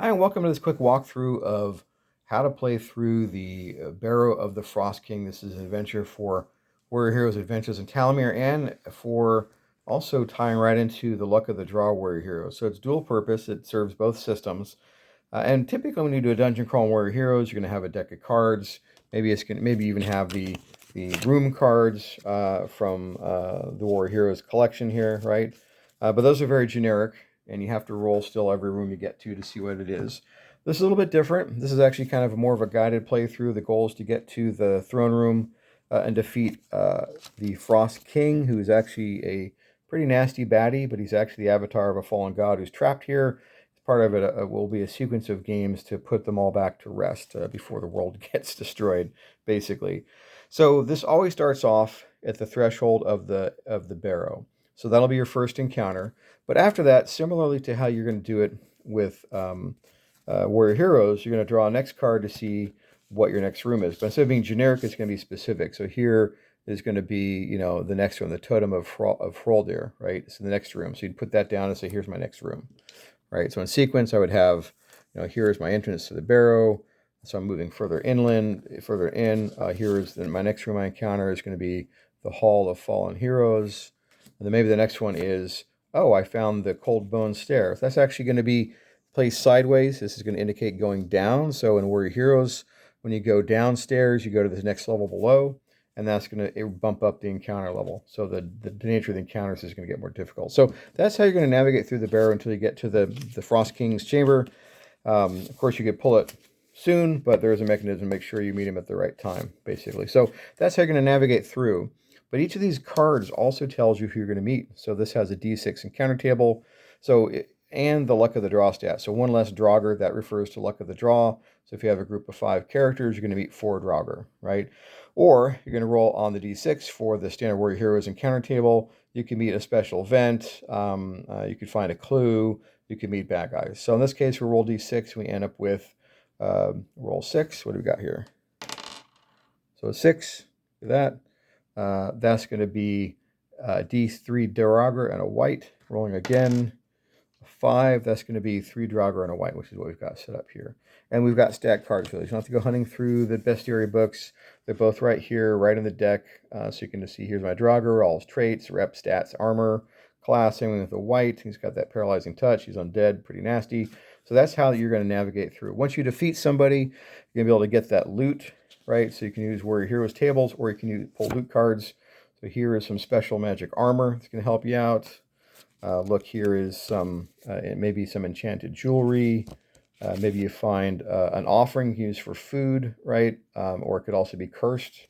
Hi, and welcome to this quick walkthrough of how to play through the Barrow of the Frost King. This is an adventure for Warrior Heroes Adventures in Talimir and for also tying right into the Luck of the Draw Warrior Heroes. So it's dual purpose, it serves both systems. And typically when you do a dungeon crawl in Warrior Heroes, you're going to have a deck of cards. Maybe even have the room cards from the Warrior Heroes collection here, right? But those are very generic, and you have to roll still every room you get to see what it is. This is a little bit different. This is actually kind of more of a guided playthrough. The goal is to get to the throne room and defeat the Frost King, who's actually a pretty nasty baddie, but he's actually the avatar of a fallen god who's trapped here. Part of it will be a sequence of games to put them all back to rest before the world gets destroyed, basically. So this always starts off at the threshold of the Barrow. So that'll be your first encounter. But after that, similarly to how you're going to do it with Warrior Heroes, you're going to draw a next card to see what your next room is. But instead of being generic, it's going to be specific. So here is going to be, the next room, the Totem of Hroldir, right? So the next room. So you'd put that down and say, here's my next room, right? So in sequence, I would have, here's my entrance to the Barrow. So I'm moving further inland, further in. Here's my next room I encounter is going to be the Hall of Fallen Heroes. And then maybe the next one is, oh, I found the Cold Bone Stairs. That's actually going to be placed sideways. This is going to indicate going down. So in Warrior Heroes, when you go downstairs, you go to the next level below, and that's going to bump up the encounter level. So the nature of the encounters is going to get more difficult. So that's how you're going to navigate through the Barrow until you get to the Frost King's chamber. Of course, you could pull it soon, but there is a mechanism to make sure you meet him at the right time, basically. So that's how you're going to navigate through. But each of these cards also tells you who you're going to meet. So this has a D6 encounter table. And the luck of the draw stat. So one less Draugr, that refers to luck of the draw. So if you have a group of 5 characters, you're going to meet 4 Draugr, right? Or you're going to roll on the D6 for the standard Warrior Heroes encounter table. You can meet a special event. You could find a clue. You can meet bad guys. So in this case, we roll D6. We end up with roll 6. What do we got here? So 6. Look at that. That's going to be D3 Draugr and a white. Rolling again. 5, that's going to be 3 Draugr and a white, which is what we've got set up here. And we've got stacked cards for these. You don't have to go hunting through the bestiary books. They're both right here, right in the deck. So you can just see, here's my Draugr, all his traits, rep, stats, armor, class. Same with the white. He's got that paralyzing touch. He's undead, pretty nasty. So that's how you're going to navigate through. Once you defeat somebody, you're going to be able to get that loot, right? So you can use Warrior Heroes tables, or you can pull loot cards. So here is some special magic armor that's going to help you out. Look, here is some, maybe some enchanted jewelry. Maybe you find an offering used for food, right? Or it could also be cursed.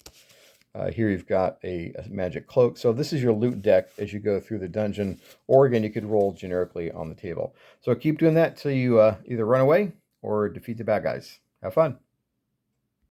Here you've got a magic cloak. So this is your loot deck as you go through the dungeon. Or again, you could roll generically on the table. So keep doing that till you either run away or defeat the bad guys. Have fun.